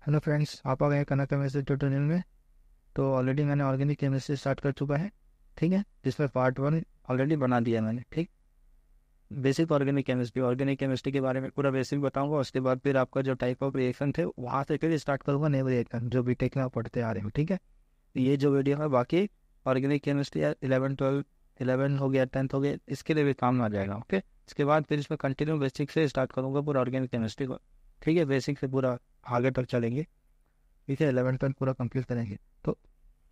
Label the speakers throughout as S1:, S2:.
S1: Hello friends, आप आ गए कनक chemistry tutorial में। तो ऑलरेडी मैंने ऑर्गेनिक केमिस्ट्री स्टार्ट कर चुका है। ठीक है, जिसमें पार्ट 1 ऑलरेडी बना दिया मैंने। ठीक, बेसिक ऑर्गेनिक केमिस्ट्री के बारे में पूरा बेसिक बताऊंगा। उसके बाद फिर आपका जो टाइप ऑफ रिएक्शन थे वहाँ से फिर स्टार्ट करूँगा नए रिएक्शन जो भी टेक में आप पढ़ते आ रहे हो। ठीक है, ये जो वीडियो है बाकी ऑर्गेनिक केमिस्ट्री 11 12 11 हो गया, 10th हो गया, इसके लिए भी काम आ जाएगा। ओके, इसके बाद फिर इसमें कंटिन्यू बेसिक से स्टार्ट करूँगा पूरा ऑर्गेनिक केमिस्ट्री को। ठीक है, बेसिक से पूरा आगे तक चलेंगे। ठीक है, 11 12 पूरा कंप्लीट करेंगे। तो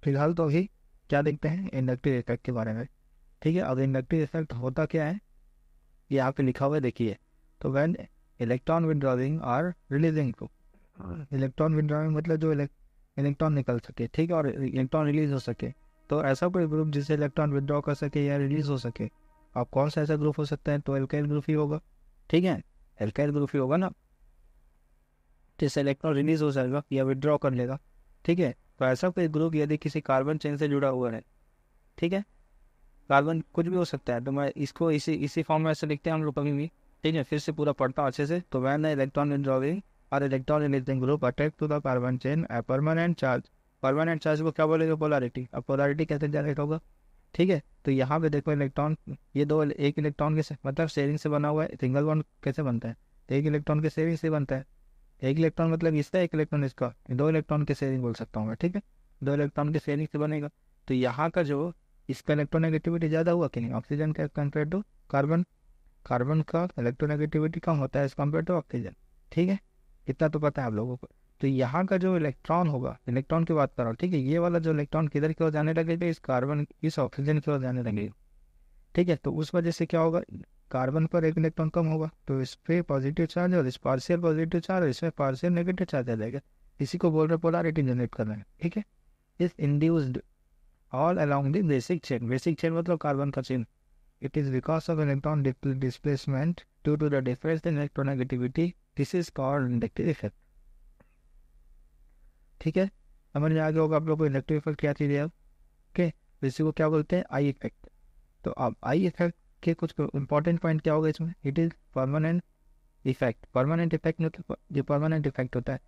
S1: फिलहाल तो अभी क्या देखते हैं, इंडक्टिव इफेक्ट के बारे में। ठीक है, अब इंडक्टिव इफेक्ट होता क्या है ये यहाँ पे लिखा हुआ है, देखिए। तो व्हेन इलेक्ट्रॉन विड्रॉइंग और रिलीजिंग को, इलेक्ट्रॉन विड्रॉइंग मतलब जो इलेक्ट्रॉन निकल सके, ठीक है, और इलेक्ट्रॉन रिलीज हो सके। तो ऐसा कोई ग्रुप जिससे इलेक्ट्रॉन विड्रॉ कर सके या रिलीज हो सके, अब कौन सा ऐसा ग्रुप हो सकता है? तो एल्काइल ग्रुप ही होगा। ठीक है, एल्काइल ग्रुप ही होगा ना, जिससे इलेक्ट्रॉन रिलीज हो जाएगा या विड्रॉ कर लेगा। ठीक है, तो ऐसा कोई ग्रुप यदि किसी कार्बन चेन से जुड़ा हुआ है, ठीक है, कार्बन कुछ भी हो सकता है, तो मैं इसको इसी इसी फॉर्म में ऐसे लिखते हैं हम लोग कभी भी। ठीक है, फिर से पूरा पढ़ता हूँ अच्छे से। तो when electron withdrawing or electron releasing group attack to the carbon chain a permanent charge. Permanent charge को क्या बोलेगा? पोलैरिटी। अब पोलैरिटी कैसे जनरेट होगा? ठीक है, तो यहाँ पे देखो इलेक्ट्रॉन, ये दो एक इलेक्ट्रॉन के मतलब शेयरिंग से बना हुआ है। सिंगल बॉन्ड कैसे बनता है? तो एक इलेक्ट्रॉन के शेयरिंग से बनता है। एक इलेक्ट्रॉन मतलब इसका, एक इलेक्ट्रॉन इसका, दो इलेक्ट्रॉन के शेयरिंग बोल सकता हूँ मैं। ठीक है, दो इलेक्ट्रॉन के शेयरिंग से बनेगा। तो यहाँ का जो इसका इलेक्ट्रोनेगेटिविटी ज़्यादा हुआ कि नहीं ऑक्सीजन का कंपेयर टू कार्बन? कार्बन का इलेक्ट्रोनेगेटिविटी कम होता है एज कम्पेयर टू ऑक्सीजन। ठीक है, इतना तो पता है आप लोगों को। तो यहाँ का जो इलेक्ट्रॉन होगा, इलेक्ट्रॉन की बात कर रहा हूँ, ठीक है, ये वाला जो इलेक्ट्रॉन किधर की ओर जाने लगेगा? इस कार्बन, इस ऑक्सीजन की ओर जाने लगेगा। ठीक है, तो उस वजह से क्या होगा? कार्बन पर एक इलेक्ट्रॉन कम होगा, तो इस पे पॉजिटिव चार्ज और इस पार्शियल पॉजिटिव चार्ज और इसमें पार्शियल नेगेटिव चार्ज आ जाएगा। इसी को बोल रहे पोलैरिटी जनरेट कर रहे हैं। ठीक है, इस induced all along the basic chain. Basic chain मतलब कार्बन का चेन। It is because of electron displacement due to the difference in electronegativity. This is called inductive effect. ठीक है, समझ में आ गया होगा आप लोग को इंडक्टिव इफेक्ट क्या चीज़ है अब। ओके, तो इसी को क्या बोलते हैं? आई इफेक्ट। तो अब आई इफेक्ट के कुछ इंपॉर्टेंट पॉइंट क्या होगा इसमें? It is permanent effect. Permanent effect मतलब जो परमानेंट इफेक्ट होता है,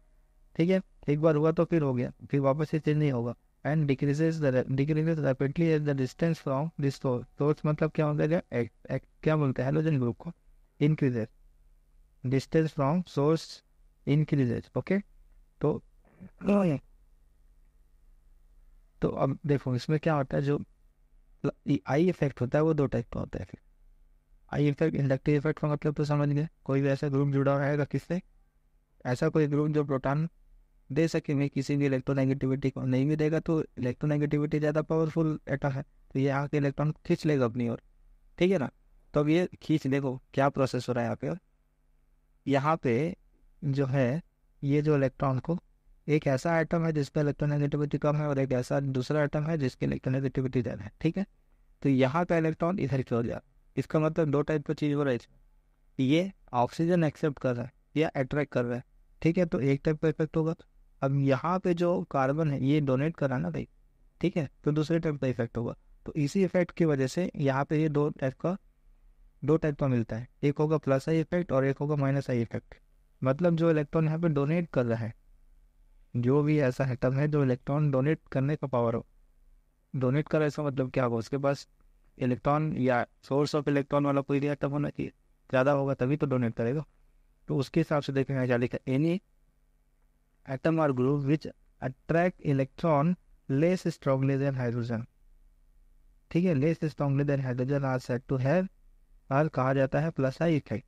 S1: ठीक है, एक बार हुआ तो फिर हो गया, फिर वापस से चेंज नहीं होगा। And decreases rapidly as the distance from this source. मतलब क्या होता है? क्या बोलते हैं हेलोजन ग्रुप को? Increases, distance from source increases. Okay, तो तो अब देखो इसमें क्या होता है, जो आई इफेक्ट होता है वो दो टाइप का होता है। फिर आई इफेक्ट, इंडक्टिव इफेक्ट का मतलब तो समझ गए, कोई भी ऐसा ग्रुप जुड़ा रहेगा किससे, ऐसा कोई ग्रुप जो प्रोटॉन दे सकेंगे किसी भी इलेक्ट्रोनेगेटिविटी को, नहीं भी देगा तो इलेक्ट्रोनेगेटिविटी ज़्यादा पावरफुल एटम है, तो ये आके इलेक्ट्रॉन खींच लेगा अपनी ओर। ठीक है ना? तो अब ये खींच, देखो क्या प्रोसेस हो रहा है यहाँ पे। यहाँ पे जो है, ये जो इलेक्ट्रॉन को, एक ऐसा आइटम है जिसका इलेक्ट्रोनेगेटिविटी कम है और एक ऐसा दूसरा आइटम है जिसकी इलेक्ट्रोनेगेटिविटी ज़्यादा है। ठीक है, तो यहाँ का इलेक्ट्रॉन इधर की ओर जा, इसका मतलब दो टाइप की चीज़ हो रही है। ये ऑक्सीजन एक्सेप्ट कर रहा है या अट्रैक्ट कर रहा है। ठीक है, तो एक टाइप का इफेक्ट होगा। अब यहाँ पे जो कार्बन है ये डोनेट कर रहा है ना भाई, ठीक है, तो दूसरे टाइप का इफेक्ट होगा। तो इसी इफेक्ट की वजह से यहाँ पे ये दो टाइप का मिलता है। एक होगा प्लस आई इफेक्ट और एक होगा माइनस आई इफेक्ट। मतलब जो इलेक्ट्रॉन यहाँ पे डोनेट कर रहा है, जो भी ऐसा एटम है जो इलेक्ट्रॉन डोनेट करने का पावर हो, डोनेट कर रहा है, इसका मतलब क्या होगा? उसके पास इलेक्ट्रॉन या सोर्स ऑफ इलेक्ट्रॉन वाला कोई एटम होना चाहिए, ज़्यादा होगा तभी तो डोनेट करेगा। तो उसके हिसाब से देखेंगे क्या लिखा, any atom or group which attract electron less strongly than hydrogen. ठीक है, less strongly than hydrogen are said to have, और कहा जाता है प्लस आई इफेक्ट।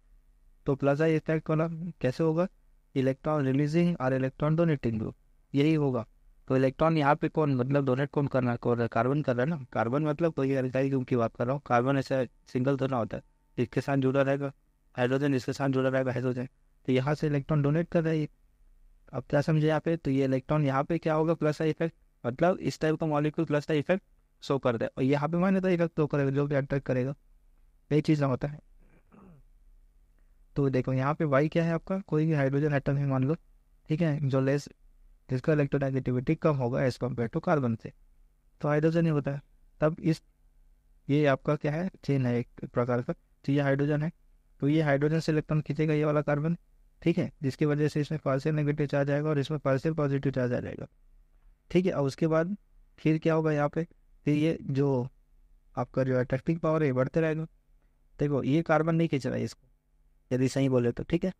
S1: तो प्लस आई इफेक्ट वाला कैसे होगा? इलेक्ट्रॉन रिलीजिंग और इलेक्ट्रॉन डोनेटिंग ग्रुप, यही होगा। तो इलेक्ट्रॉन यहाँ पे कौन, मतलब डोनेट कौन करना, कौन? कार्बन कर रहा है ना। कार्बन मतलब कोई एल्काइल ग्रुप की बात कर रहा हूँ। कार्बन ऐसा सिंगल तो ना होता है, इसके साथ जुड़ा रहेगा हाइड्रोजन, इसके साथ जुड़ा रहेगा हाइड्रोजन। तो यहाँ से इलेक्ट्रॉन डोनेट कर रहा है। अब क्या समझे यहाँ पे? तो ये इलेक्ट्रॉन यहाँ पे क्या होगा? प्लस आई इफेक्ट, मतलब इस टाइप का molecule plus I effect show कर दे, और यहाँ पे माइनस आई इफेक्ट शो करेगा जो भी अट्रैक्ट करेगा। यही चीज़ ना होता है। तो देखो यहाँ पे वाई क्या है आपका? कोई भी हाइड्रोजन एटम है मान लो, ठीक है, जो लेस, जिसका इलेक्ट्रोनेगेटिविटी कम होगा एज कम्पेयर टू कार्बन से, तो हाइड्रोजन ही होता है। तब इस, ये आपका क्या है? चेन है एक प्रकार का। तो ये हाइड्रोजन है, तो ये हाइड्रोजन से इलेक्ट्रॉन खींचेगा ये वाला कार्बन, ठीक है, जिसकी वजह से इसमें पार्शियल नेगेटिव चार्ज आएगा और इसमें पार्शियल पॉजिटिव चार्ज आ जाएगा। ठीक है, और उसके बाद फिर क्या होगा यहाँ पे, फिर ये जो आपका जो अट्रैक्टिंग पावर है ये बढ़ते रहेगा। देखो ये कार्बन नहीं खींच रहा है इसको, यदि सही बोले तो, ठीक है,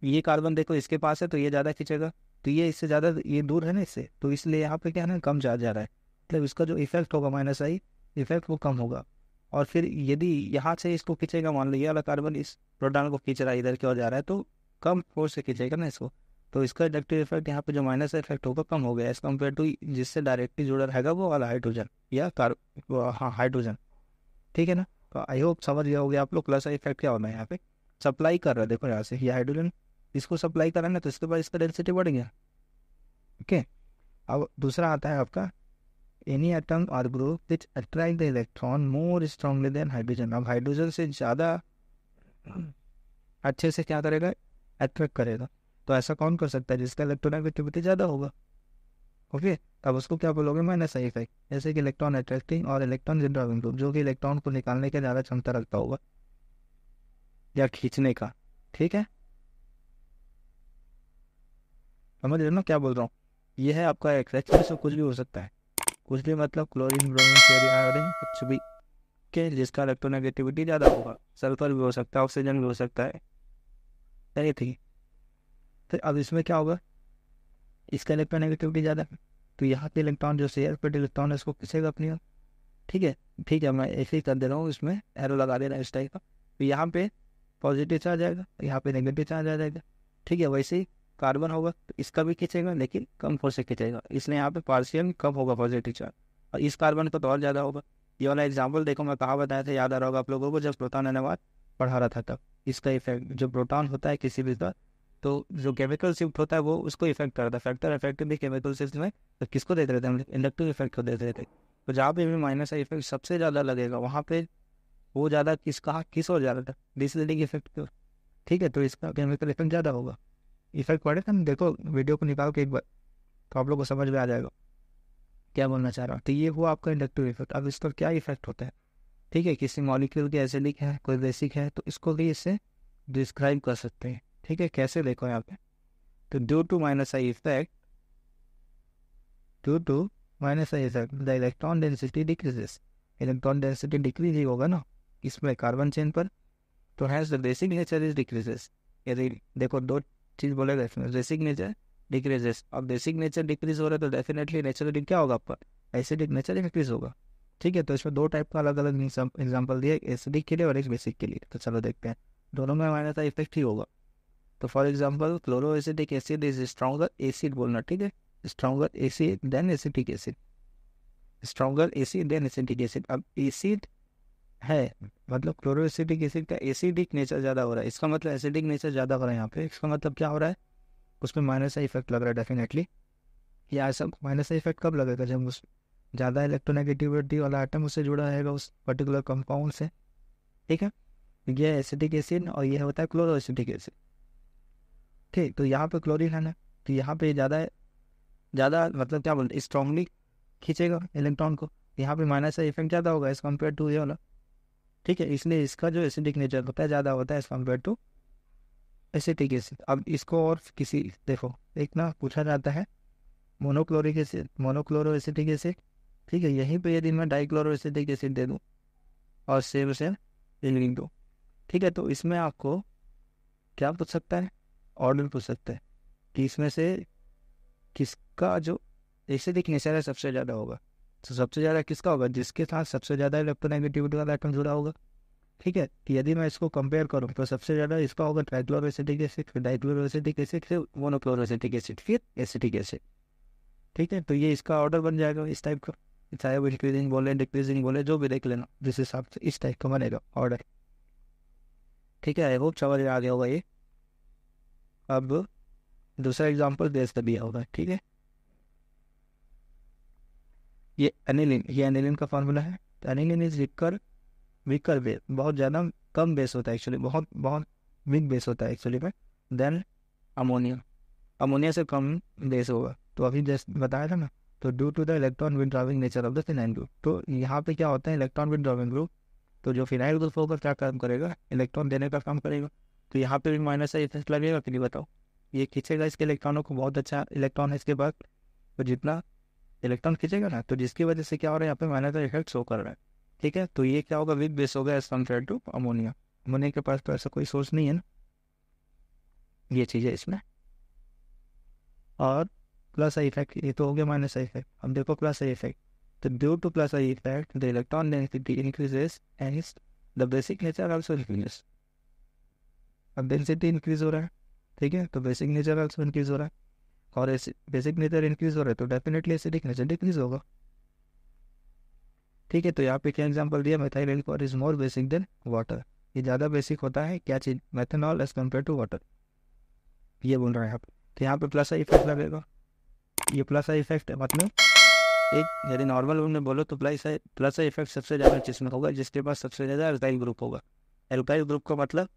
S1: ये कार्बन देखो इसके पास है तो ये ज़्यादा खींचेगा, तो ये इससे ज़्यादा ये दूर है ना इससे, तो इसलिए यहाँ पे क्या है ना कम चार्ज जा रहा है, मतलब इसका जो इफेक्ट होगा माइनस आई इफेक्ट वो कम होगा। और फिर यदि यहाँ से इसको खींचेगा, मान लो ये वाला कार्बन इस प्रोटॉन को खींच रहा है इधर की ओर जा रहा है, तो कम फोर्स से खींचेगा ना इसको, तो इसका इलेक्ट्रिक इफेक्ट यहाँ पे जो माइनस इफेक्ट होगा कम हो गया एज कम्पेयर टू जिससे डायरेक्टली जुड़ा रहेगा वो वाला हाइड्रोजन या हाँ हाइड्रोजन। ठीक है ना, तो आई होप समझ गया होगा आप लोग। प्लस इफेक्ट क्या होना है यहाँ पे, सप्लाई कर रहा है, देखो यहाँ से ये हाइड्रोजन इसको सप्लाई कर रहा है ना, तो इसके बाद इसका डेंसिटी बढ़ गया। ओके, अब दूसरा आता है आपका any atom or group which attract the electron more strongly than hydrogen. अब हाइड्रोजन से ज़्यादा अच्छे से क्या करेगा, अट्रैक्ट करेगा, तो ऐसा कौन कर सकता है जिसका इलेक्ट्रोनेगेटिविटी ज़्यादा होगा। ओके, तब उसको क्या बोलोगे, माइनस आई इफेक्ट। जैसे कि इलेक्ट्रॉन अट्रैक्टिंग और इलेक्ट्रॉन विड्रॉइंग ग्रुप, जो कि इलेक्ट्रॉन को निकालने की ज़्यादा क्षमता रखता होगा या खींचने का। ठीक है, समझ रहे हो ना क्या बोल रहा हूँ, ये है आपका एक्स में कुछ भी हो सकता है, कुछ भी मतलब क्लोरीन ब्रोमीन क्लोरीन आयोडीन कुछ भी के जिसका इलेक्ट्रोनेगेटिविटी ज़्यादा होगा। सल्फर भी हो सकता है, ऑक्सीजन भी हो सकता है, सही थी। फिर अब इसमें क्या होगा, इसका इलेक्ट्रोनेगेटिविटी ज़्यादा है, तो यहाँ पे इलेक्ट्रॉन जो शेयर पे इलेक्ट्रॉन है इसको खींचेगा अपनी ओर। ठीक है, ठीक है, मैं ऐसे ही कर दे रहा हूँ, इसमें एरो लगा दे रहा है इस टाइप का, तो यहाँ पे पॉजिटिव चार्ज आएगा, यहाँ पे नेगेटिव चार्ज आ जाएगा। ठीक है, वैसे ही कार्बन होगा तो इसका भी खींचेगा लेकिन कम फोर्स से खींचेगा, इसलिए यहाँ पे पार्शियल कम होगा पॉजिटिव चार्ज, और इस कार्बन का तो और ज़्यादा होगा। ये वाला एग्जाम्पल देखो मैं कहाँ बताया था, याद आ रहा होगा आप लोगों को, जब प्रोटॉन अनुवाद पढ़ा रहा था तब। इसका इफेक्ट जो प्रोटॉन होता है किसी भी का, तो जो केमिकल शिफ्ट होता है वो उसको इफेक्ट करता है, फैक्टर इफेक्ट भी केमिकल शिफ्ट में तो किसको देते रहते हैं, हम इंडक्टिव इफेक्ट को देते रहते हैं। तो जहाँ पे भी माइनस का इफेक्ट सबसे ज़्यादा लगेगा वहाँ पे वो ज़्यादा किस और ज़्यादा था, डिसलेटिंग इफेक्ट को। ठीक है, तो इसका केमिकल इफेक्ट ज़्यादा होगा। इफेक्ट पड़े ना, देखो वीडियो को निकाल के एक बार तो आप लोग को समझ में आ जाएगा क्या बोलना चाह रहा हूँ। तो ये हुआ आपका इंडक्टिव इफेक्ट। अब इसका क्या इफेक्ट होता है, ठीक है, किसी मॉलिक्यूल के एसिडिक है कोई बेसिक है तो इसको भी इससे डिस्क्राइब कर सकते हैं। ठीक है, कैसे देखो यहाँ पे, तो due to minus I effect, due to minus I effect the electron density decreases, electron density decrease ही होगा ना इसमें कार्बन चेन पर, तो has the basic nature is decreases. यदि देखो दो चीज़ बोलेगा इसमें, बेसिक नेचर डिक्रीजेस। अब बेसिक नेचर डिक्रीज हो रहा है तो डेफिनेटली नेचुरली क्या होगा आपका, एसिडिक नेचर इंक्रीज होगा। ठीक है, तो इसमें दो टाइप का अलग अलग एग्जाम्पल दिया, एक एसिडिक के लिए और एक बेसिक के लिए। तो चलो देखते हैं, दोनों में माइनस का इफेक्ट ही होगा। तो for example chloro acidic acid is stronger acid बोलना, ठीक है, stronger acid than acidic acid, stronger acid than acidic acid. अब एसिड है मतलब क्लोरो एसिडिक एसिड का एसिडिक नेचर ज़्यादा हो रहा है, इसका मतलब एसिडिक नेचर ज़्यादा हो रहा है यहाँ पे, इसका मतलब क्या हो रहा है, उसमें माइनस का इफेक्ट लग रहा है डेफिनेटली। या ऐसा माइनस का इफेक्ट कब लगेगा, जब उस ज़्यादा इलेक्ट्रोनेगेटिविटी वाला आइटम उससे जुड़ा रहेगा उस पर्टिकुलर कंपाउंड से। ठीक है, ये एसिडिक एसिड और ये होता है क्लोरो एसिडिक एसिड। ठीक, तो यहाँ पे क्लोरीन है ना, तो यहाँ पे ज़्यादा ज़्यादा मतलब क्या बोलते हैं, स्ट्रांगली खींचेगा इलेक्ट्रॉन को, यहाँ पे माइनस का इफेक्ट ज़्यादा होगा एज कम्पेयर टू ये वाला। ठीक है, इसलिए इसका जो एसिडिक नेचर होता है ज़्यादा होता है as compare to acetic acid. अब इसको और किसी देखो एक ना पूछा जाता है मोनोक्लोरिक एसिड, मोनोक्लोरो एसिटिक एसिड। ठीक है, यहीं पे यदि मैं डाइक्लोरो एसिटिक एसिड दे दूँ और सेम सेम लिख दूँ, ठीक है, तो इसमें आपको क्या पूछ सकता है, ऑर्डर पूछ सकता है कि इसमें से किसका जो एसिडिक नेचर है सबसे ज़्यादा होगा। तो सबसे ज़्यादा किसका होगा, जिसके साथ सबसे ज़्यादा इलेक्ट्रोनेगेटिविटी वाला एटम जुड़ा होगा। ठीक है, कि यदि मैं इसको कंपेयर करूँ तो सबसे ज़्यादा इसका होगा ट्राइक्लोरो एसिटिक एसिड, फिर डाइक्लोरो एसिटिक एसिड, फिर मोनोक्लोरो एसिटिक एसिड, फिर एसिटिक एसिड। ठीक है, तो ये इसका ऑर्डर बन जाएगा इस टाइप का, चाहे वो इंक्रीजिंग बोले डिक्रीजिंग बोले जो भी देख लेना, जिस हिसाब से इस टाइप का बनेगा ऑर्डर। ठीक है, आई होप समझ में आ गया होगा ये। अब दूसरा एग्जाम्पल देश का दिया होगा, ठीक है, ये एनिलिन, ये एनिलिन का फार्मूला है। तो एनिलिन इज वीकर बेस, बहुत ज़्यादा कम बेस होता है एक्चुअली, बहुत बहुत वीक बेस होता है एक्चुअली में, देन अमोनिया, अमोनिया से कम बेस होगा। तो अभी जैसे बताया था ना, तो due to the electron withdrawing nature of the phenyl group, तो यहाँ पे क्या होता है इलेक्ट्रॉन विड्रॉविंग ग्रुप, तो जो फिनाइल ग्रुप होगा क्या काम करेगा, इलेक्ट्रॉन देने का काम करेगा। तो यहाँ पे भी माइनस इफेक्ट लगेगा कि नहीं बताओ। ये खींचेगा इसके इलेक्ट्रॉनों को, बहुत अच्छा इलेक्ट्रॉन है इसके पास, तो जितना इलेक्ट्रॉन खींचेगा ना, तो जिसकी वजह से क्या हो रहा है यहाँ पे माइनस इफेक्ट शो कर रहा है। ठीक है, तो ये क्या होगा, वीक बेस होगा as compare to ammonia. Ammonia के पास तो ऐसा कोई सोर्स नहीं है ना, ये चीज़ है इसमें। और प्लस आई इफेक्ट, ये तो हो गया माइनस आई इफेक्ट। अब देखो प्लस आई इफेक्ट, तो due two plus I effect the electron density increases and the basic nature also increases. अब डेंसिटी इंक्रीज हो रहा है, ठीक है, तो बेसिक नेचर आल्सो इंक्रीज हो रहा है, और बेसिक नेचर इंक्रीज हो रहा है तो डेफिनेटली एसिडिक नेचर डिक्रीज होगा। ठीक है, तो यहाँ पे क्या एग्जांपल दिया, methyl alcohol is more basic than water. ये ज़्यादा बेसिक होता है क्या चीज़, methanol as compare to water, ये बोल रहा है यहाँ पे। तो यहाँ पे प्लस आई इफेक्ट लगेगा, ये प्लस आई इफेक्ट है, मतलब एक यदि नॉर्मल रूम में बोलो तो प्लस आई इफेक्ट सबसे ज़्यादा जिसमें होगा, जिसके पास सबसे ज़्यादा एल्काइल ग्रुप होगा। एल्काइल ग्रुप का मतलब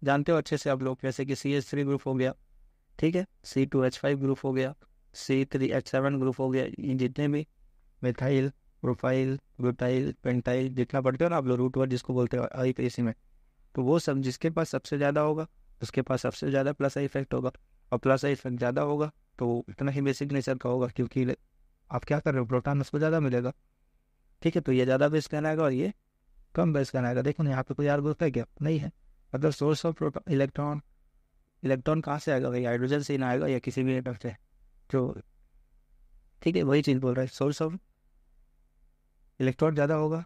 S1: जानते हो अच्छे से आप लोग, जैसे कि CH3 ग्रुप हो गया, ठीक है, C2H5 ग्रुप हो गया, C3H7 ग्रुप हो गया, ये जितने भी मिथाइल, प्रोफाइल, ब्यूटाइल, पेंटाइल जितना पढ़ते हो ना आप लोग, रूट वर्ड जिसको बोलते हो IPAC में, तो वो सब जिसके पास सबसे ज़्यादा होगा उसके पास सबसे ज़्यादा प्लस आई इफेक्ट होगा। और प्लस आई इफेक्ट ज़्यादा होगा तो इतना ही बेसिक नेचर का होगा, क्योंकि आप क्या कर रहे हो, प्रोटॉन उसको ज़्यादा मिलेगा। ठीक है, तो ये ज़्यादा बेस कहलाएगा और ये कम बेस कहलाएगा। देखो ना यहाँ पे कोई आर ग्रुप है क्या, नहीं है, मतलब source of proton electron, electron कहाँ से आएगा भाई, हाइड्रोजन से ही ना आएगा या किसी भी एटम से जो, ठीक है, वही चीज़ बोल रहा है, सोर्स ऑफ इलेक्ट्रॉन ज़्यादा होगा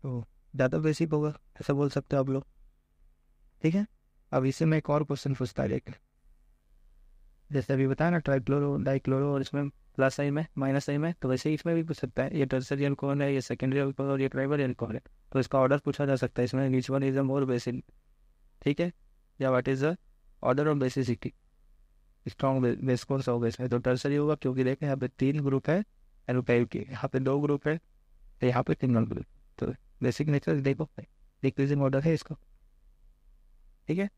S1: तो ज़्यादा बेसिक होगा, ऐसा बोल सकते हो आप लोग। ठीक है, अब इससे मैं एक और क्वेश्चन पूछता है, लेकिन जैसे अभी बताया ना ट्राइक्लोरो डाइक्लोरो, और इसमें प्लस साइन में माइनस साइन में, तो वैसे ही इसमें भी पूछ सकता है, ये टर्सरी अल्कोहल है, ये सेकेंडरी अल्कोहल और ये प्राइमरी अल्कोहल है, तो इसका ऑर्डर पूछा जा सकता है इसमें, which one is a more basic, ठीक है, या what is the order of basicity, strong base कौन सा होगा इसमें, तो टर्सरी होगा, क्योंकि देखें यहाँ पे 3 ग्रुप है एल्काइल के, यहाँ पे 2 ग्रुप है, तो यहाँ पे सिंगल ग्रुप, तो बेसिक नेचर देखो डिक्रीजिंग ऑर्डर है इसका। ठीक है,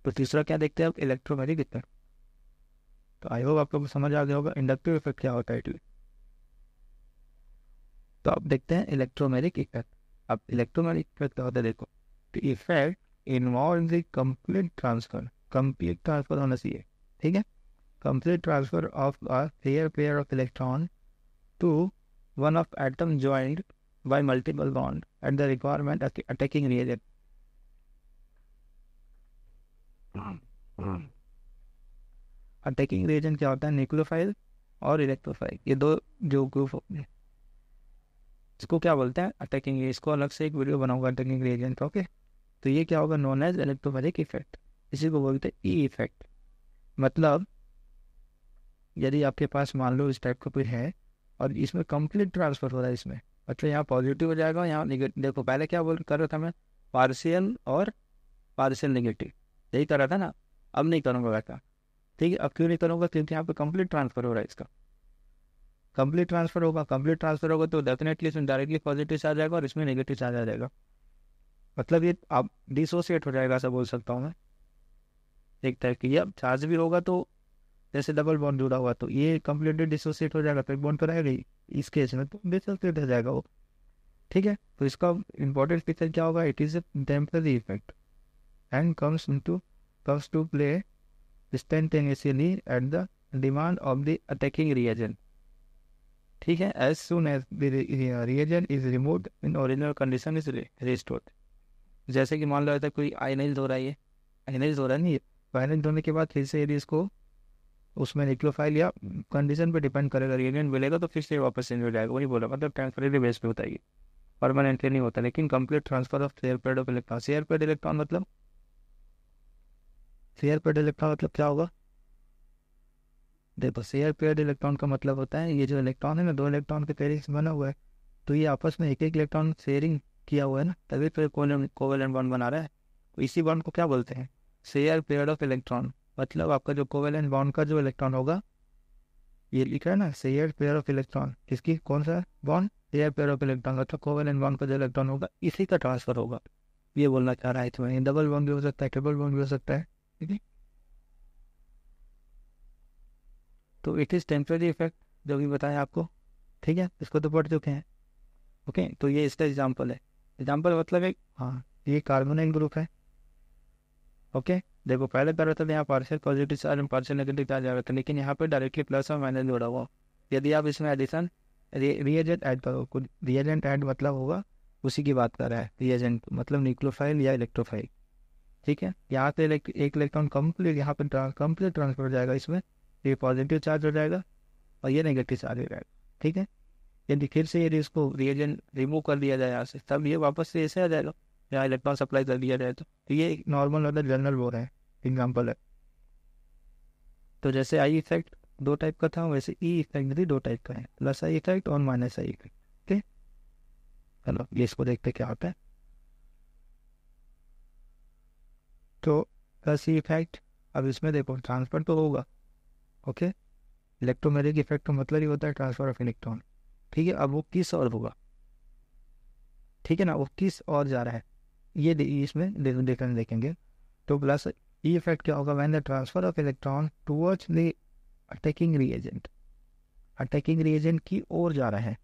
S1: तो तीसरा क्या देखते हैं अब, इलेक्ट्रोमैग्नेटिक इफेक्ट। तो आई होप आपको समझ आ गया होगा इंडक्टिव इफेक्ट क्या होता है इसलिए। तो अब देखते हैं इलेक्ट्रोमैग्नेटिक इफेक्ट। अब इलेक्ट्रोमैग्नेटिक इफेक्ट क्या होता है, देखो, तो effect involve the complete transfer होना चाहिए, ठीक है, complete transfer of a pair of electron to one of atom joint by multiple bond at the requirement attacking reagent. Attacking reagent क्या होता है, न्यूक्लियोफाइल और इलेक्ट्रोफाइल, ये दो जो ग्रुप होते हैं इसको क्या बोलते हैं, अटैकिंग। इसको अलग से एक वीडियो बनाऊंगा अटैकिंग रिएजेंट का, ओके। तो ये क्या होगा, नोन एज इलेक्ट्रोमैग्नेटिक इफेक्ट, इसी को बोलते हैं ई इफेक्ट। मतलब यदि आपके पास मान लो इस टाइप का कोई है और इसमें कंप्लीट ट्रांसफर हो रहा है, इसमें मतलब यहाँ पॉजिटिव हो जाएगा, यहाँ निगेटिव। देखो पहले क्या बोल कर रहा था मैं, पार्शियल और पार्शियल नेगेटिव, यही कर रहा था ना, अब नहीं करूँगा वैसा, ठीक है। अब क्यों नहीं करूँगा, क्योंकि यहाँ पे कंप्लीट ट्रांसफर हो रहा है, इसका कंप्लीट ट्रांसफर होगा, कंप्लीट ट्रांसफर होगा तो डेफिनेटली इसमें डायरेक्टली पॉजिटिव चार्ज आएगा और इसमें नेगेटिव चार्ज आ जाएगा, मतलब ये आप डिसोसिएट हो जाएगा, ऐसा बोल सकता हूँ मैं एक टाइप की। अब चार्ज भी होगा तो जैसे डबल बॉन्ड जुड़ा हुआ तो ये कंप्लीटली डिसोसिएट हो जाएगा, तो एक बॉन्ड तो रहेगा ही, इस केस में तो डिसोसिएट हो जाएगा वो, ठीक है। तो इसका इंपॉर्टेंट फीचर क्या होगा, it is a temporary effect and comes to play instantaneously at the demand of the attacking reagent, ठीक है, as soon as the reagent is removed in original condition is restored। जैसे कि मान लो ऐसा कोई ionise हो रहा है, ये आयनाइज हो रहा है नहीं, आयनाइज होने के बाद फिर से यदि इसको उसमें न्यूक्लियोफाइल या कंडीशन पे डिपेंड करेगा, रिएजेंट मिलेगा तो फिर से वापस चेंज हो जाएगा, वही बोला, मतलब टेम्परेरी बेस पे होता है, परमानेंटली नहीं होता। लेकिन complete transfer of share paid of electron, share paid electron मतलब, शेयर पेड इलेक्ट्रॉन मतलब क्या होगा, देखो शेयर पेड इलेक्ट्रॉन का मतलब होता है ये जो इलेक्ट्रॉन है ना, 2 इलेक्ट्रॉन के पेयरिंग से बना हुआ है, तो ये आपस में एक इलेक्ट्रॉन शेयरिंग किया हुआ है ना, तभी तो कोवेलेंट बॉन्ड बना रहा है, तो इसी बॉन्ड को क्या बोलते हैं, शेयर पेड ऑफ इलेक्ट्रॉन। मतलब आपका जो कोवेलेंट बॉन्ड का जो इलेक्ट्रॉन होगा, ये लिखा है ना शेयर पेयर ऑफ इलेक्ट्रॉन, किसकी, कौन सा bond, share pair of electron, मतलब कोवेलेंट बॉन्ड का जो इलेक्ट्रॉन होगा इसी का ट्रांसफर होगा, ये बोलना चाह रहा है इसमें। डबल बॉन्ड भी हो सकता है, ट्रिपल बॉन्ड भी हो सकता है, ठीक है। तो इट इज टेम्परेरी इफेक्ट जो भी बताया आपको, ठीक है, इसको तो पढ़ चुके हैं, ओके। तो ये इसका एग्जाम्पल है, एग्जाम्पल मतलब एक, हाँ, ये कार्बोनाइल ग्रुप है, ओके, देखो पहले कर रहा था यहाँ पार्शियल पॉजिटिव चार्ज और पार्शियल नेगेटिव चार्ज आ रहा था, लेकिन यहाँ पे डायरेक्टली प्लस और माइनस जोड़ा हुआ। यदि आप इसमें एडिशन रिएजेंट ऐड करो, कुछ रिएजेंट ऐड मतलब होगा, उसी की बात कर रहा है। रिएजेंट मतलब न्यूक्लियोफाइल या इलेक्ट्रोफाइल, ठीक है। यहाँ पे एक इलेक्ट्रॉन कंप्लीट यहाँ पे कंप्लीट ट्रांसफर हो जाएगा, इसमें ये पॉजिटिव चार्ज हो जाएगा और ये नेगेटिव चार्ज हो जाएगा, ठीक है। यदि फिर से यदि इसको रिएजेंट रिमूव कर दिया जाए यहाँ से, तब ये वापस से ऐसे आ जाएगा, यहाँ इलेक्ट्रॉन सप्लाई कर दिया जाए तो ये एक नॉर्मल वाला जनरल वो है, एग्जाम्पल है। तो जैसे आई इफेक्ट दो टाइप का था, वैसे ई इफेक्ट भी दो टाइप का है, प्लस आई इफेक्ट और माइनस आई इफेक्ट। ओके, चलो ये इसको देखते क्या होता है। तो प्लस ई इफेक्ट, अब इसमें देखो ट्रांसफर तो होगा, ओके। इलेक्ट्रोमैग्नेटिक इफेक्ट का मतलब ही होता है ट्रांसफर ऑफ इलेक्ट्रॉन, ठीक है। अब वो किस और होगा, ठीक है ना, वो किस और जा रहा है, ये इसमें डिफरेंस देखेंगे। तो प्लस ई इफेक्ट क्या होगा, when the transfer of electron towards the attacking reagent, attacking reagent की ओर जा रहा है,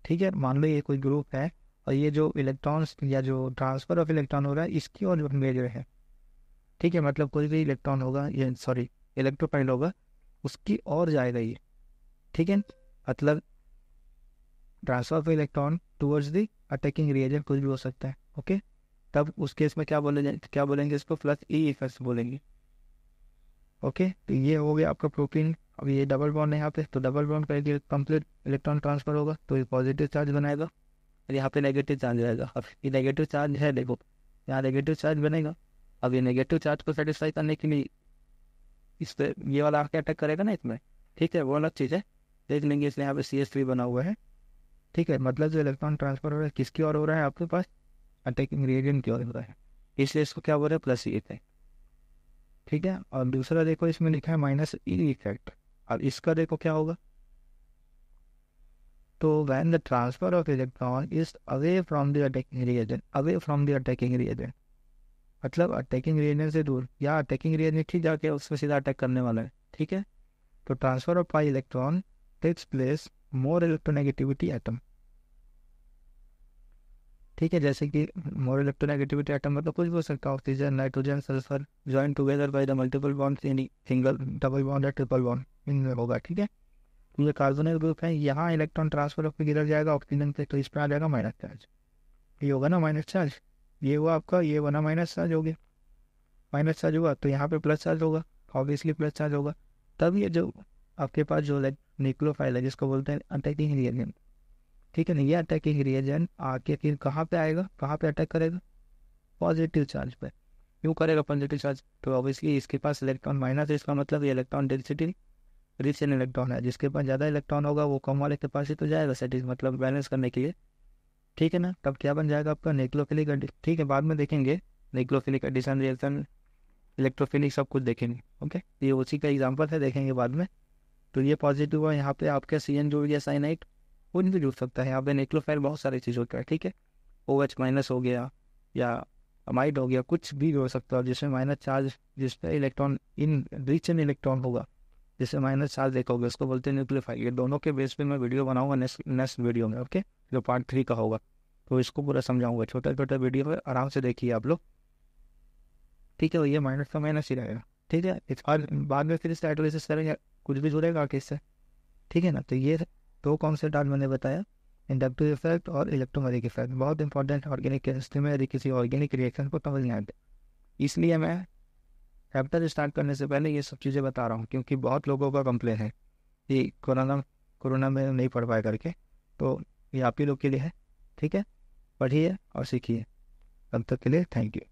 S1: ठीक है। मान लो ये कोई ग्रुप है और ये जो इलेक्ट्रॉन्स या जो ट्रांसफर ऑफ इलेक्ट्रॉन हो रहा है इसकी ओर भेज रहे हैं, ठीक है। मतलब कोई भी इलेक्ट्रॉन होगा, ये सॉरी इलेक्ट्रोफाइल होगा, उसकी ओर जाएगा ये, ठीक है। मतलब transfer of electron towards the attacking reagent कुछ भी हो सकता है, ओके। तब उस केस में क्या बोलेंगे इसको, प्लस ई इफेक्ट बोलेंगे, ओके। तो ये हो गया आपका प्रोटीन। अब ये डबल बॉन्ड है यहाँ पे, तो डबल बॉन्ड करके कंप्लीट इलेक्ट्रॉन ट्रांसफर होगा, तो ये पॉजिटिव चार्ज बनाएगा और यहाँ पे नेगेटिव चार्ज रहेगा। अब ये नेगेटिव चार्ज है, देखो यहाँ नेगेटिव चार्ज बनेगा। अब ये नेगेटिव चार्ज को सेटिस्फाई करने के लिए इस पे ये वाला आके अटैक करेगा ना इसमें, ठीक है, वो अलग चीज़ है, देख लेंगे। इसलिए यहाँ पे CH3 बना हुआ है, ठीक है। मतलब जो इलेक्ट्रॉन ट्रांसफर हो रहा है किसकी ओर हो रहा है आपके पास, अटैकिंग रिएजेंट की ओर हो रहा है, इसलिए इसको क्या बोल रहे हैं, प्लस ई इफेक्ट, ठीक है। और दूसरा देखो इसमें लिखा है माइनस ई इफेक्ट। अब इसका देखो क्या होगा, तो when the transfer of electron is away from the attacking reagent, away from the attacking reagent मतलब अटैकिंग रिएजेंट से दूर, या अटैकिंग रिएजेंट ठीक जाके उसमें सीधा अटैक करने वाला है, ठीक है। तो transfer of pi electron takes place more electronegativity atom, ठीक है। जैसे कि मोर इलेक्ट्रोनेगेटिविटी एटम मतलब कुछ भी हो सकता है, oxygen, nitrogen, sulphur join together by the multiple bonds in single, double bond या ट्रिपल बॉन्ड इनमें होगा, ठीक है। तो ये कार्बोनिल ग्रुप है, यहाँ इलेक्ट्रॉन ट्रांसफर होकर गिर जाएगा ऑक्सीजन पे, तो इस पर आ जाएगा माइनस चार्ज, ये होगा ना माइनस चार्ज, ये हुआ आपका, ये बना माइनस चार्ज हो गया, माइनस चार्ज हुआ तो यहाँ पे प्लस चार्ज होगा, ऑब्वियसली प्लस चार्ज होगा। तब ये जो आपके पास जो न्यूक्लियोफाइल है जिसको बोलते हैं अटैकिंग रिएजेंट, ठीक है ना, ये अटैकिंग रिएजेंट आके फिर कहाँ पे आएगा, कहाँ पे अटैक करेगा, पॉजिटिव चार्ज पे। क्यों करेगा पॉजिटिव चार्ज, तो ऑब्वियसली इसके पास इलेक्ट्रॉन माइनस है, इसका मतलब ये electron density rich an electron है, जिसके पास ज़्यादा इलेक्ट्रॉन होगा वो कम वाले के पास ही तो जाएगा सेटिस मतलब बैलेंस करने के लिए, ठीक है ना। तब क्या बन जाएगा आपका न्यूक्लियोफिलिक एडिशन, ठीक है, बाद में देखेंगे न्यूक्लियोफिलिक एडिशन रिएक्शन, इलेक्ट्रोफिलिक सब कुछ देखेंगे, ओके। ये उसी का एग्जाम्पल है, देखेंगे बाद में। तो ये पॉजिटिव हुआ, यहाँ पे आपका CN जुड़ गया, साइनाइड कुछ भी जुड़ सकता है यहाँ पे, न्यूक्लियोफाइल बहुत सारी चीज़ होता है, ठीक है। OH माइनस हो गया या अमाइड हो गया, कुछ भी हो सकता है जिसमें माइनस चार्ज, जिसपे electron in rich in electron होगा, जिससे माइनस चार्ज देखोगे उसको बोलते हैं न्यूक्लियोफाइल। ये दोनों के बेस पे मैं वीडियो बनाऊंगा नेक्स्ट वीडियो में, ओके, जो पार्ट 3 का होगा, तो इसको पूरा समझाऊंगा, छोटा छोटा वीडियो है, आराम से देखिए आप लोग, ठीक है। ये माइनस का माइनस ही रहेगा, ठीक है। इस और बाद में फिर इससे हाइड्रोलिसिस करेंगे, कुछ भी जुड़ेगा आगे इससे, ठीक है ना। तो ये दो कॉन्सेप्ट आज मैंने बताया, इंडक्टिव इफेक्ट और इलेक्ट्रोमैग्नेटिक इफेक्ट, बहुत इंपॉर्टेंट ऑर्गेनिक केमिस्ट्री में यदि किसी ऑर्गेनिक रिएक्शन को समझ नहीं आते, इसलिए मैं चैप्टर स्टार्ट करने से पहले ये सब चीज़ें बता रहा हूँ, क्योंकि बहुत लोगों का कंप्लेन है कि कोरोना में नहीं पढ़ पाए करके, तो ये आप ही लोग के लिए है, ठीक है। पढ़िए और सीखिए, तब तक के लिए थैंक यू।